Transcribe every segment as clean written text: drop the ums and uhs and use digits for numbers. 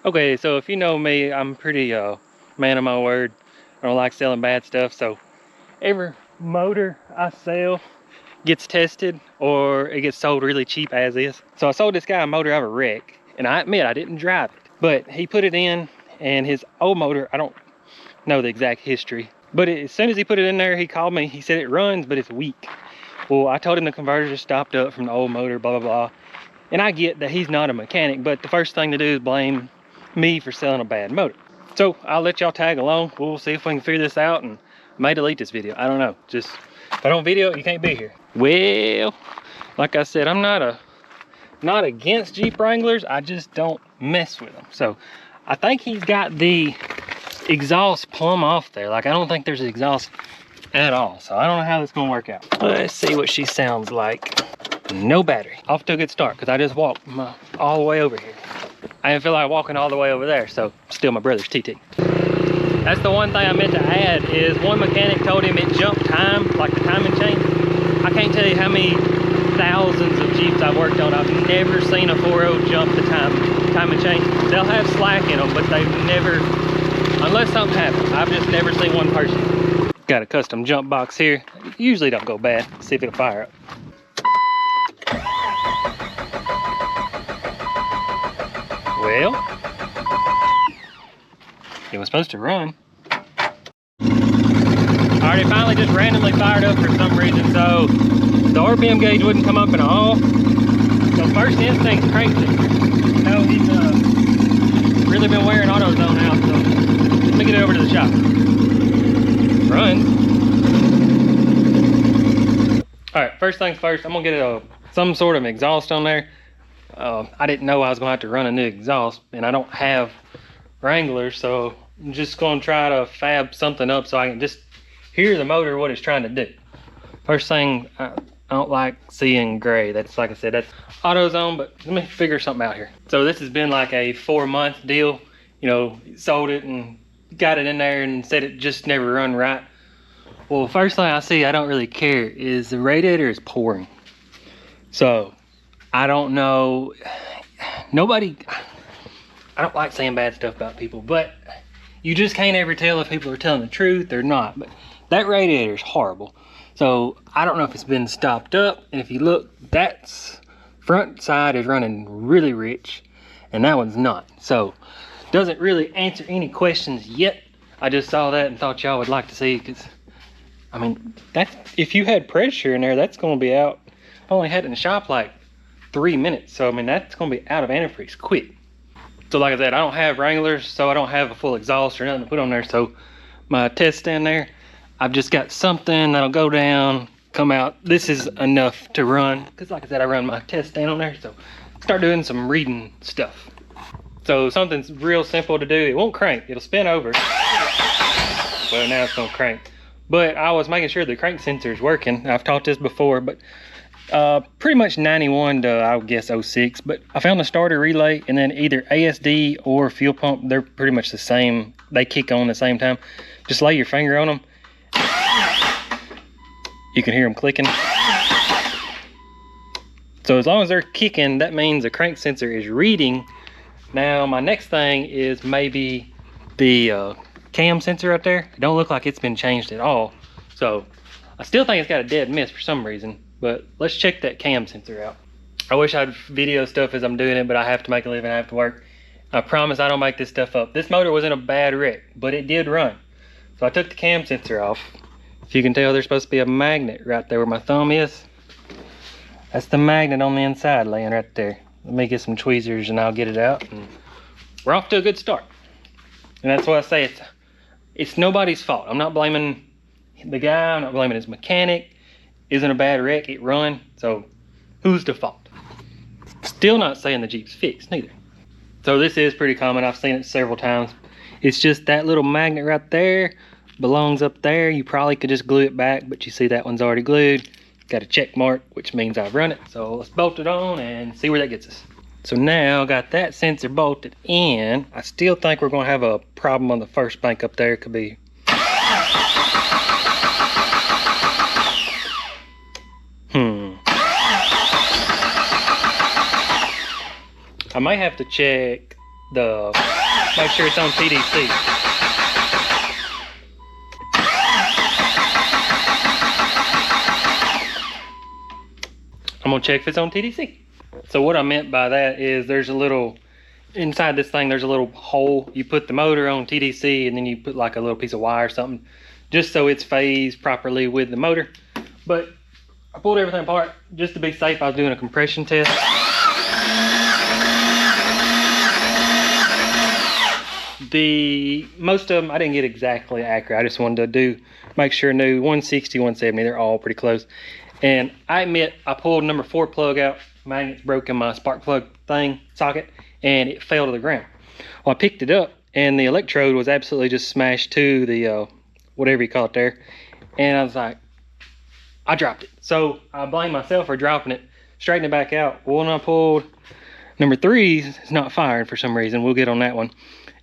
Okay, so if you know me, I'm pretty man of my word. I don't like selling bad stuff, so every motor I sell gets tested or it gets sold really cheap as is. So I sold this guy a motor out of a wreck, and I admit I didn't drive it, but he put it in, and his old motor, I don't know the exact history, but as soon as he put it in there, he called me. He said it runs, but it's weak. Well, I told him the converter just stopped up from the old motor, blah, blah, blah. And I get that he's not a mechanic, but the first thing to do is blame me for selling a bad motor. So I'll let y'all tag along. We'll see if we can figure this out, and I may delete this video. I don't know. Just, if I don't video it, you can't be here. Well, like I said, I'm not against Jeep Wranglers. I just don't mess with them. So I think he's got the exhaust plumb off there. Like, I don't think there's exhaust at all. So I don't know how this is gonna work out. Let's see what she sounds like. No battery. Off to a good start, because I just walked all the way over here. I didn't feel like walking all the way over there, so still my brother's TT. That's the one thing I meant to add, is one mechanic told him it jumped time, like the timing chain. I can't tell you how many thousands of Jeeps I've worked on. I've never seen a 4.0 jump the timing chain. They'll have slack in them, but they've never, unless something happens, I've just never seen one person. Got a custom jump box here. Usually don't go bad. See if it'll fire up. Well, it was supposed to run. Alright, it finally just randomly fired up for some reason, so the RPM gauge wouldn't come up at all. So first instinct, cranked it. No, he's really been wearing AutoZone out, so let me get it over to the shop. Run. Alright, first things first, I'm gonna get some sort of exhaust on there. I didn't know I was gonna have to run a new exhaust, and I don't have Wranglers, so I'm just gonna try to fab something up so I can just hear the motor, what it's trying to do. First thing, I don't like seeing gray. That's, like I said, that's AutoZone, but let me figure something out here. So this has been like a 4-month deal. You know, sold it and got it in there and said it just never run right. Well, first thing I see, I don't really care, is the radiator is pouring. So I don't know, nobody, I don't like saying bad stuff about people, but you just can't ever tell if people are telling the truth or not. But that radiator is horrible. So I don't know if it's been stopped up, and if you look, that's front side is running really rich, and that one's not. So doesn't really answer any questions yet. I just saw that and thought y'all would like to see, because I mean, that's, if you had pressure in there, that's going to be out. I only had it in the shop like 3 minutes, so I mean, that's going to be out of antifreeze quick. So like I said, I don't have Wranglers, so I don't have a full exhaust or nothing to put on there. So my test stand there, I've just got something that'll go down, come out. This is enough to run, because like I said, I run my test stand on there. So start doing some reading stuff. So something's real simple to do. It won't crank, it'll spin over. Well, now it's gonna crank. But I was making sure the crank sensor is working. I've taught this before, but pretty much 91 to, I would guess, 06. But I found the starter relay, and then either ASD or fuel pump, they're pretty much the same. They kick on the same time. Just lay your finger on them. You can hear them clicking. So as long as they're kicking, that means the crank sensor is reading. Now my next thing is maybe the cam sensor right there. It don't look like it's been changed at all. So I still think it's got a dead miss for some reason, but let's check that cam sensor out. I wish I'd video stuff as I'm doing it, but I have to make a living, I have to work. I promise I don't make this stuff up. This motor was in a bad wreck, but it did run. So I took the cam sensor off. If you can tell, there's supposed to be a magnet right there where my thumb is. That's the magnet on the inside laying right there. Let me get some tweezers and I'll get it out. And we're off to a good start. And that's why I say it's nobody's fault. I'm not blaming the guy, I'm not blaming his mechanic. It's in a bad wreck, it run, so who's the fault? Still not saying the Jeep's fixed, neither. So this is pretty common, I've seen it several times. It's just that little magnet right there belongs up there. You probably could just glue it back, but you see that one's already glued. Got a check mark, which means I've run it. So let's bolt it on and see where that gets us. So now I got that sensor bolted in. I still think we're gonna have a problem on the first bank up there. It could be. I might have to check make sure it's on TDC. I'm gonna check if it's on TDC. So what I meant by that is there's a little, inside this thing, there's a little hole. You put the motor on TDC and then you put like a little piece of wire or something, just so it's phased properly with the motor. But I pulled everything apart just to be safe. I was doing a compression test. Most of them I didn't get exactly accurate. I just wanted to make sure I knew 160, 170, they're all pretty close. And I admit I pulled number 4 plug out, magnets broke in my spark plug thing socket, and it fell to the ground. Well, I picked it up and the electrode was absolutely just smashed to the whatever you call it there, and I was like, I dropped it. So I blame myself for dropping it, straightened it back out. Well, when I pulled number 3, it's not firing for some reason. We'll get on that one.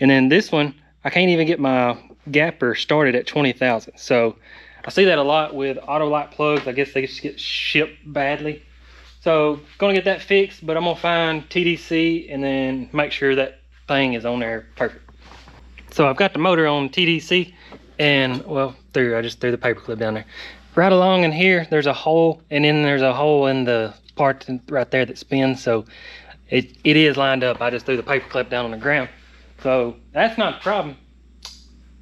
And then this one, I can't even get my gapper started at 20,000. So I see that a lot with auto light plugs. I guess they just get shipped badly. So gonna get that fixed, but I'm gonna find TDC and then make sure that thing is on there perfect. So I've got the motor on TDC, and well, I just threw the paper clip down there. Right along in here, there's a hole, and then there's a hole in the part right there that spins. So it is lined up. I just threw the paper clip down on the ground. So that's not a problem.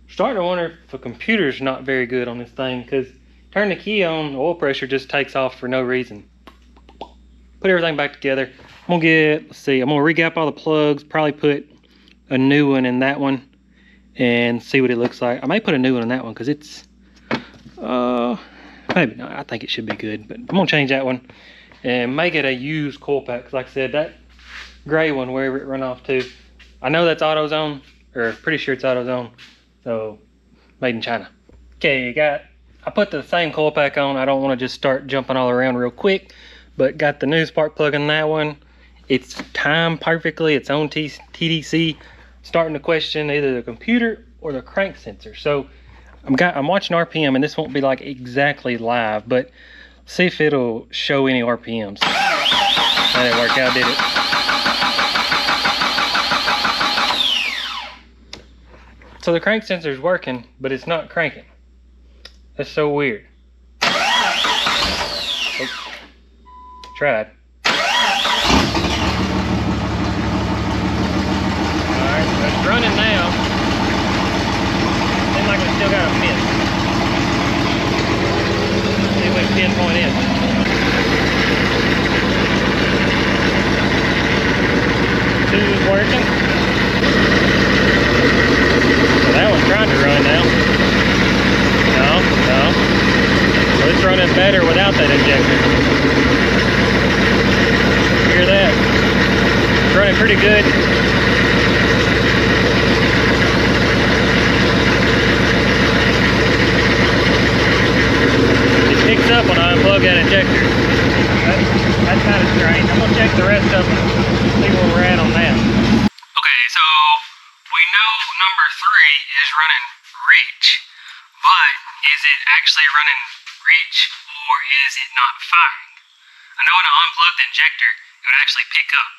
Starting to wonder if the computer's not very good on this thing, because turn the key on, the oil pressure just takes off for no reason. Put everything back together. I'm gonna let's see, I'm gonna regap all the plugs, probably put a new one in that one and see what it looks like. I may put a new one in that one because it's, maybe not. I think it should be good, but I'm gonna change that one and make it a used coil pack. Cause like I said, that gray one, wherever it run off to, I know that's AutoZone, or pretty sure it's AutoZone. So, made in China. Okay, I put the same coil pack on. I don't want to just start jumping all around real quick, but got the new spark plug in that one. It's timed perfectly. It's on TDC. Starting to question either the computer or the crank sensor. So, I'm watching RPM, and this won't be like exactly live, but see if it'll show any RPMs. That didn't work out, did it? So the crank sensor is working, but it's not cranking. That's so weird. Oh, tried. Alright, so it's running now. Seems like we still got a miss. See if we can pinpoint it. Two's working. So that one's trying to run now. No. So it's running better without that injector. Hear that? It's running pretty good. It picks up when I unplug that injector. That's kind of strange. I'm gonna check the rest of them, see where we're at on that. Okay, so we know number 3 is running reach, but is it actually running reach or is it not firing? I know when I unplug the injector, it would actually pick up.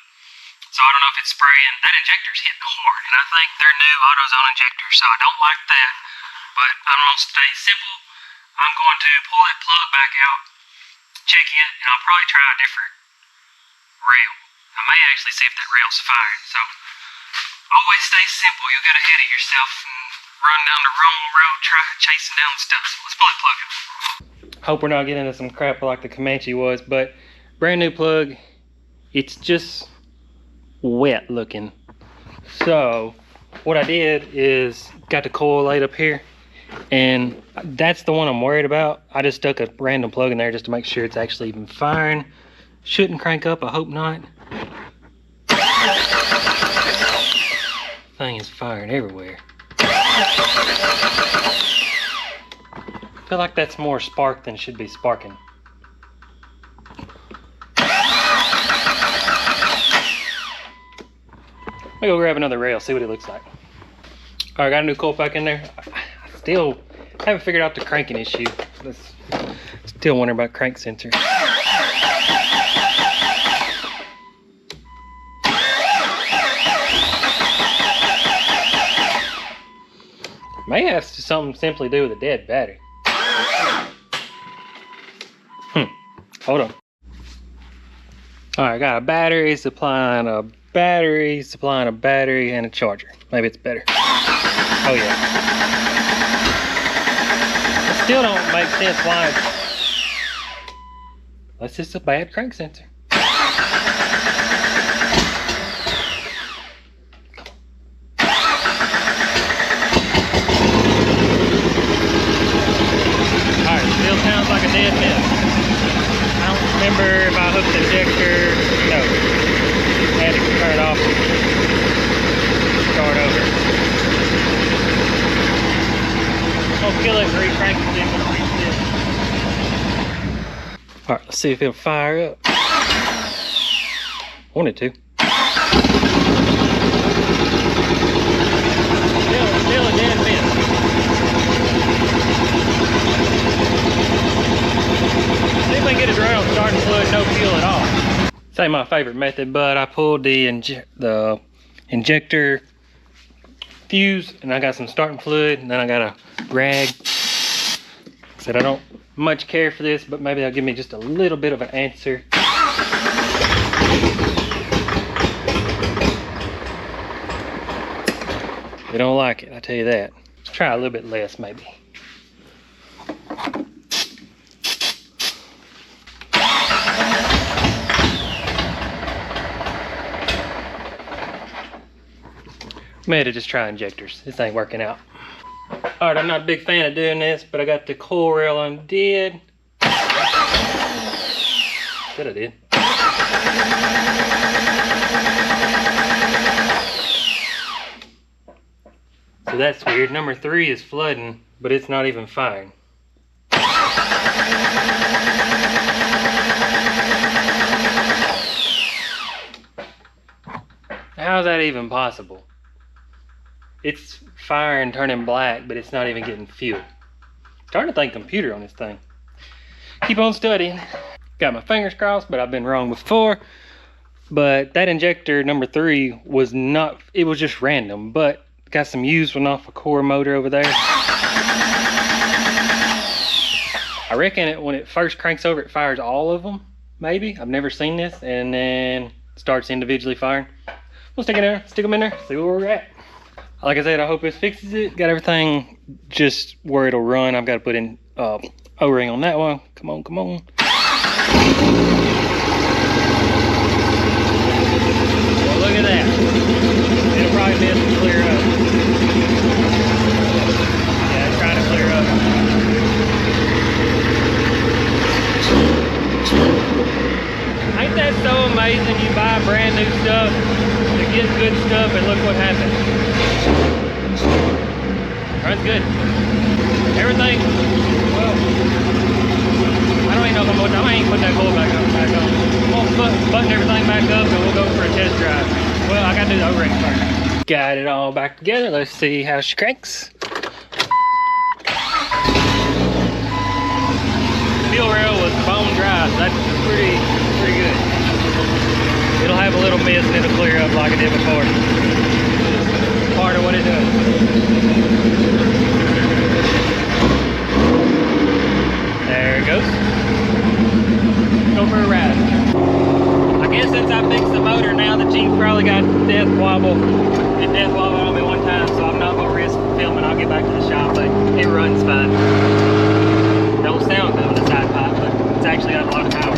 So I don't know if it's spraying. That injector's hitting hard, and I think they're new AutoZone injectors, so I don't like that. But I'm going to stay simple. I'm going to pull that plug back out, check it, and I'll probably try a different rail. I may actually see if that rail's firing. So always stay simple. You'll get ahead of yourself and run down the wrong road chasing down the stuff. So let's pull that plug out. Hope we're not getting into some crap like the Comanche was, but brand new plug. It's just wet looking. So what I did is got the coil laid up here, and that's the one I'm worried about. I just stuck a random plug in there just to make sure it's actually even firing. Shouldn't crank up, I hope not. Thing is firing everywhere. I feel like that's more spark than should be sparking. Let me go grab another rail, see what it looks like. All right, got a new coil pack in there. I still haven't figured out the cranking issue. Still wondering about crank sensor. May have something simply to do with a dead battery. Hold on. Alright, got a battery supplying a battery, supplying a battery, and a charger. Maybe it's better. Oh yeah. It still don't make sense why it's... That's just a bad crank sensor. Alright, still sounds like a dead miss. I don't remember if I hooked the injector. No. I had to turn it off and start over. I'll kill it and re-crank it again when it reaches this. Alright, let's see if it'll fire up. Wanted to. Still a dead miss. See if I can get it right on starting fluid, no fuel at all. This ain't my favorite method, but I pulled the injector fuse, and I got some starting fluid, and then I got a rag. Said I don't much care for this, but maybe that'll give me just a little bit of an answer. They don't like it, I tell you that. Let's try a little bit less, maybe. May have to just try injectors. This ain't working out. Alright, I'm not a big fan of doing this, but I got the coil rail undid. Said I did. So that's weird. Number 3 is flooding, but it's not even firing. How's that even possible? It's firing, turning black, but it's not even getting fuel. Starting to think computer on this thing. Keep on studying. Got my fingers crossed, but I've been wrong before. But that injector number 3 was not, it was just random, but got some used one off a core motor over there. I reckon when it first cranks over, it fires all of them, maybe. I've never seen this, and then starts individually firing. We'll stick them in there, see where we're at. Like I said, I hope this fixes it. Got everything just where it'll run. I've got to put in O-ring on that one. Come on, come on. Well, look at that. It'll probably be able to clear up. Yeah, it's trying to clear up. Ain't that so amazing? You buy brand new stuff to get good stuff, and look what happens. Runs good. Everything, well, I don't even know if I ain't putting that coil back on. I'm gonna button everything back up and we'll go for a test drive. Well, I gotta do the O-ring first. Got it all back together. Let's see how she cranks. Fuel rail was bone dry, so that's pretty good. It'll have a little mist and it'll clear up like it did before. Part of what it does. There it goes. Go for a ride. I guess since I fixed the motor now, the Jeep probably got death wobble. It death wobbled on me one time, so I'm not gonna risk filming. I'll get back to the shop, but it runs fine. Don't sound good with a side pipe, but it's actually got a lot of power.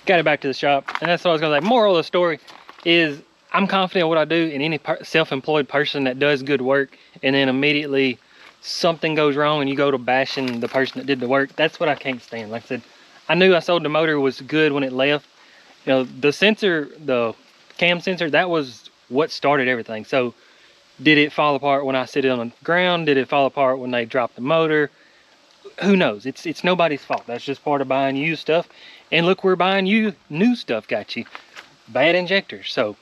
Got it back to the shop, and that's what I was gonna say. Moral of the story is I'm confident in what I do, and any self-employed person that does good work and then immediately something goes wrong and you go to bashing the person that did the work, that's what I can't stand. Like I said, I knew I sold the motor was good when it left. You know, the sensor, the cam sensor, that was what started everything. So did it fall apart when I sit it on the ground? Did it fall apart when they dropped the motor? Who knows? It's nobody's fault. That's just part of buying used stuff. And look where buying you new stuff got you. Bad injectors. So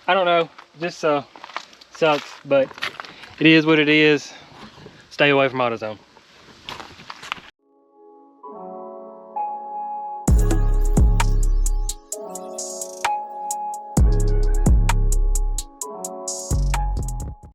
I don't know. This sucks, but it is what it is. Stay away from AutoZone.